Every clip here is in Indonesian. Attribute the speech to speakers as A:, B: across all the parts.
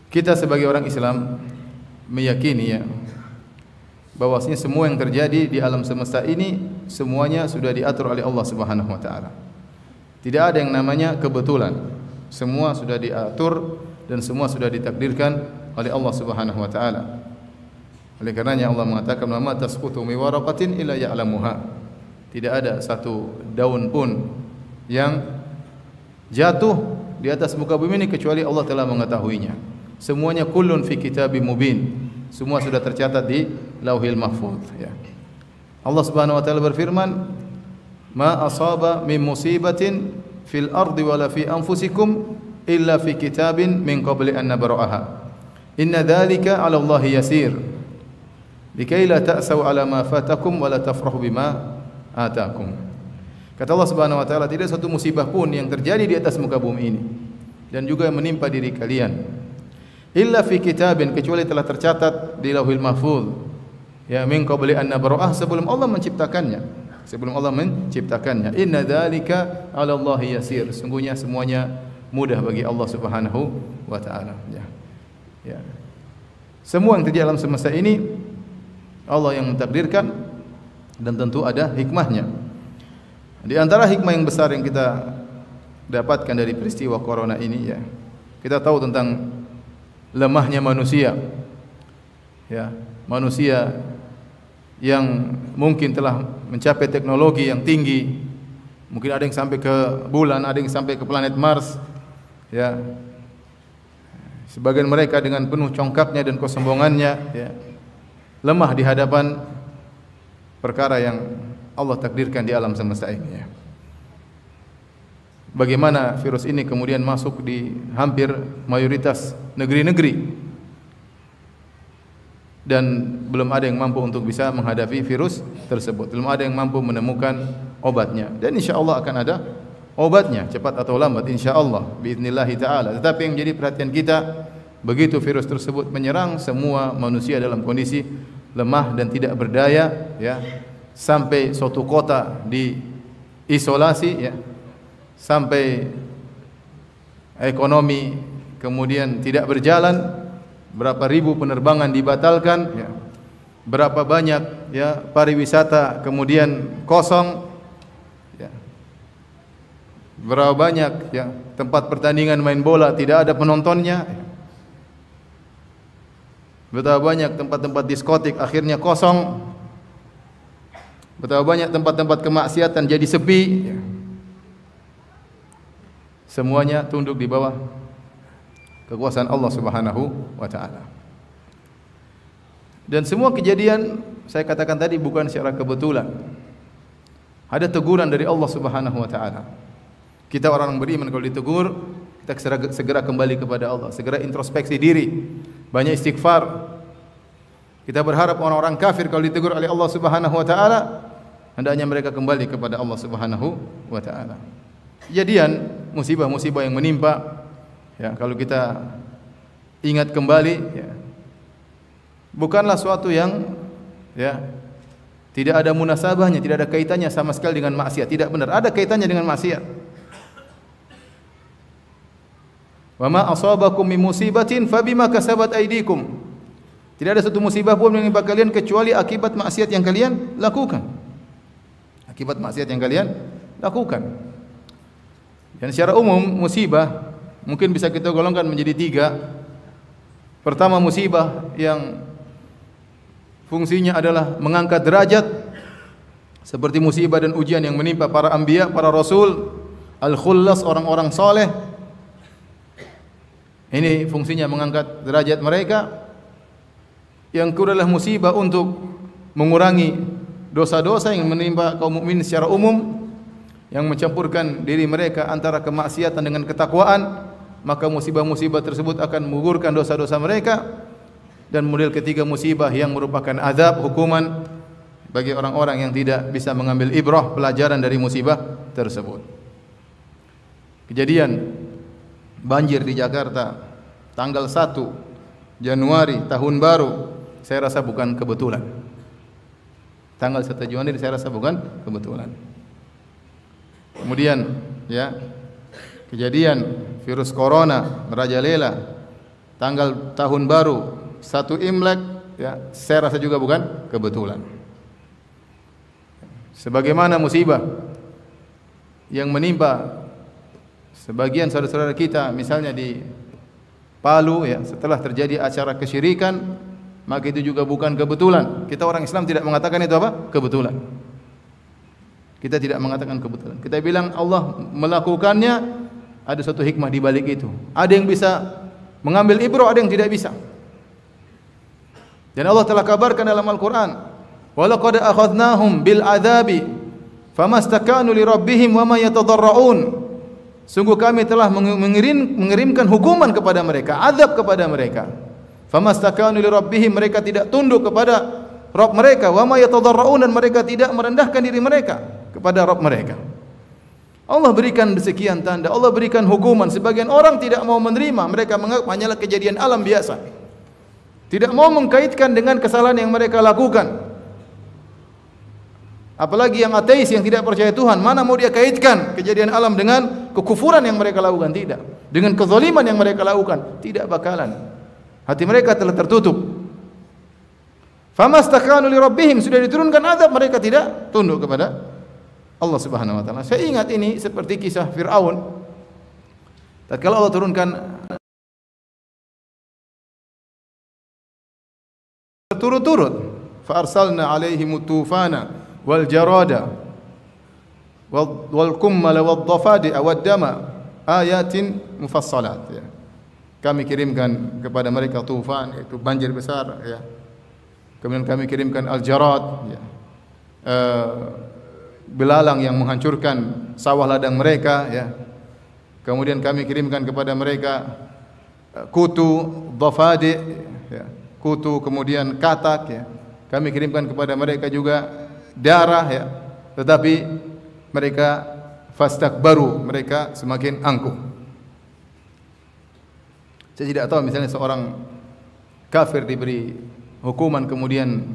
A: Kita sebagai orang Islam meyakini ya bahwasanya semua yang terjadi di alam semesta ini semuanya sudah diatur oleh Allah Subhanahu wa taala. Tidak ada yang namanya kebetulan. Semua sudah diatur dan semua sudah ditakdirkan oleh Allah Subhanahu wa taala. Oleh karenanya Allah mengatakan, "Ma tasqutu min waraqatin illa ya'lamuha." Tidak ada satu daun pun yang jatuh di atas muka bumi ini kecuali Allah telah mengetahuinya. Semuanya kullun fi kitabim mubin. Semua sudah tercatat di Lauhil Mahfuz ya. Allah Subhanahu wa taala berfirman, "Ma asaba min musibatin fil ardi wala fi anfusikum illa fi kitabin min qabli an nabra'aha. Inna dzalika 'ala Allahi yasir. Likai la ta'sau 'ala ma fatakum wa la tafrahu bima atakum." Kata Allah Subhanahu wa taala, tidak satu musibah pun yang terjadi di atas muka bumi ini dan juga yang menimpa diri kalian illa fi kitabin, kecuali telah tercatat di Lauhil Mahfuz ya, min qabli an nabra'ah, sebelum Allah menciptakannya. Sebelum Allah menciptakannya. Inna dzalika 'ala Allahi yasir. Sungguhnya semuanya mudah bagi Allah Subhanahu wa taala ya. Ya. Semua yang terjadi dalam semesta ini Allah yang mentakdirkan dan tentu ada hikmahnya. Di antara hikmah yang besar yang kita dapatkan dari peristiwa corona ini ya, kita tahu tentang lemahnya manusia. Ya, manusia yang mungkin telah mencapai teknologi yang tinggi, mungkin ada yang sampai ke bulan, ada yang sampai ke planet Mars. Ya, sebagian mereka dengan penuh congkaknya dan kesombongannya, ya, lemah di hadapan perkara yang Allah takdirkan di alam semesta ini. Ya. Bagaimana virus ini kemudian masuk di hampir mayoritas negeri-negeri dan belum ada yang mampu untuk bisa menghadapi virus tersebut. Belum ada yang mampu menemukan obatnya. Dan insya Allah akan ada obatnya, cepat atau lambat insya Allah biidznillah ta'ala. Tetapi yang menjadi perhatian kita, begitu virus tersebut menyerang, semua manusia dalam kondisi lemah dan tidak berdaya ya, sampai suatu kota diisolasi ya, sampai ekonomi kemudian tidak berjalan, berapa ribu penerbangan dibatalkan ya, berapa banyak ya pariwisata kemudian kosong ya, berapa banyak ya tempat pertandingan main bola tidak ada penontonnya ya. Betapa banyak tempat-tempat diskotik akhirnya kosong. Betapa banyak tempat-tempat kemaksiatan jadi sepi ya. Semuanya tunduk di bawah kekuasaan Allah Subhanahu wa taala. Dan semua kejadian saya katakan tadi bukan secara kebetulan. Ada teguran dari Allah Subhanahu wa taala. Kita orang beriman kalau ditegur, kita segera kembali kepada Allah, segera introspeksi diri, banyak istighfar. Kita berharap orang-orang kafir kalau ditegur oleh Allah Subhanahu wa taala, hendaknya mereka kembali kepada Allah Subhanahu wa taala. Kejadian musibah-musibah yang menimpa ya, kalau kita ingat kembali ya, bukanlah suatu yang ya tidak ada munasabahnya, tidak ada kaitannya sama sekali dengan maksiat. Tidak benar, ada kaitannya dengan maksiat. Wa ma asabakum min musibatin fabima kasabat aydikum. Tidak ada satu musibah pun yang menimpa kalian kecuali akibat maksiat yang kalian lakukan. Akibat maksiat yang kalian lakukan. Dan secara umum musibah mungkin bisa kita golongkan menjadi tiga. Pertama, musibah yang fungsinya adalah mengangkat derajat, seperti musibah dan ujian yang menimpa para anbiya, para rasul, al-khullas, orang-orang soleh. Ini fungsinya mengangkat derajat mereka. Yang kedua adalah musibah untuk mengurangi dosa-dosa yang menimpa kaum mukmin secara umum, yang mencampurkan diri mereka antara kemaksiatan dengan ketakwaan, maka musibah-musibah tersebut akan menggugurkan dosa-dosa mereka. Dan model ketiga musibah yang merupakan azab, hukuman bagi orang-orang yang tidak bisa mengambil ibrah, pelajaran dari musibah tersebut. Kejadian banjir di Jakarta tanggal 1 Januari tahun baru, saya rasa bukan kebetulan. Tanggal 1 Januari saya rasa bukan kebetulan. Kemudian ya, kejadian virus corona merajalela tanggal tahun baru, 1 Imlek, ya, saya rasa juga bukan kebetulan. Sebagaimana musibah yang menimpa sebagian saudara-saudara kita, misalnya di Palu, ya, setelah terjadi acara kesyirikan, maka itu juga bukan kebetulan. Kita orang Islam tidak mengatakan itu apa? Kebetulan. Kita tidak mengatakan kebetulan. Kita bilang Allah melakukannya, ada satu hikmah di balik itu. Ada yang bisa mengambil ibrah, ada yang tidak bisa. Dan Allah telah kabarkan dalam Al-Quran, وَلَقَدْ أَخَذْنَاهُمْ بِالْعَذَابِ فَمَسْتَكَانُوا لِرَبِّهِمْ وَمَا يَتَضَرَّعُونَ. Sungguh kami telah mengirimkan hukuman kepada mereka, azab kepada mereka. فَمَسْتَكَانُوا لِرَبِّهِمْ, mereka tidak tunduk kepada Rabb mereka, وَمَا يَتَضَرَّعُونَ, dan mereka tidak merendahkan diri mereka kepada Rabb mereka. Allah berikan sekian tanda, Allah berikan hukuman. Sebagian orang tidak mau menerima, mereka menganggap hanyalah kejadian alam biasa, tidak mau mengkaitkan dengan kesalahan yang mereka lakukan. Apalagi yang ateis, yang tidak percaya Tuhan, mana mau dia kaitkan kejadian alam dengan kekufuran yang mereka lakukan? Tidak. Dengan kezaliman yang mereka lakukan? Tidak bakalan. Hati mereka telah tertutup. Famastakanu li rabbihim, sudah diturunkan azab, mereka tidak tunduk kepada Allah Subhanahu wa taala. Saya ingat ini seperti kisah Firaun. Tatkala Allah turunkan berturut-turut, fa arsalna alaihim tufana wal jarada wal kummala wad dafadi wad dama ayatin mufassalat, ya. Kami kirimkan kepada mereka tufan, yaitu banjir besar, ya. Kemudian kami kirimkan al-jarad, ya, belalang yang menghancurkan sawah ladang mereka, ya. Kemudian kami kirimkan kepada mereka kutu, dhafadi, ya, kutu, kemudian katak, ya. Kami kirimkan kepada mereka juga darah, ya. Tetapi mereka fastakbaru, mereka semakin angkuh. Saya tidak tahu, misalnya seorang kafir diberi hukuman kemudian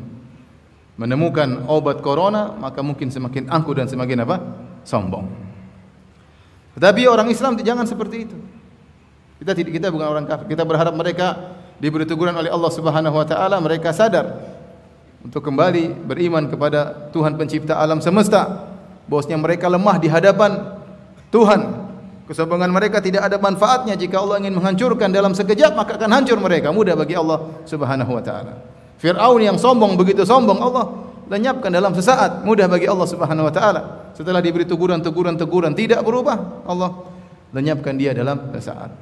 A: menemukan obat corona, maka mungkin semakin angkuh dan semakin apa? Sombong. Tetapi orang Islam jangan seperti itu. Kita bukan orang kafir. Kita berharap mereka diberi teguran oleh Allah Subhanahu wa taala, mereka sadar untuk kembali beriman kepada Tuhan pencipta alam semesta, bahwasanya mereka lemah di hadapan Tuhan. Kesombongan mereka tidak ada manfaatnya. Jika Allah ingin menghancurkan dalam sekejap, maka akan hancur mereka. Mudah bagi Allah Subhanahu wa taala. Fir'aun yang sombong, begitu sombong, Allah lenyapkan dalam sesaat. Mudah bagi Allah Subhanahu wa taala. Setelah diberi teguran tidak berubah, Allah lenyapkan dia dalam sesaat.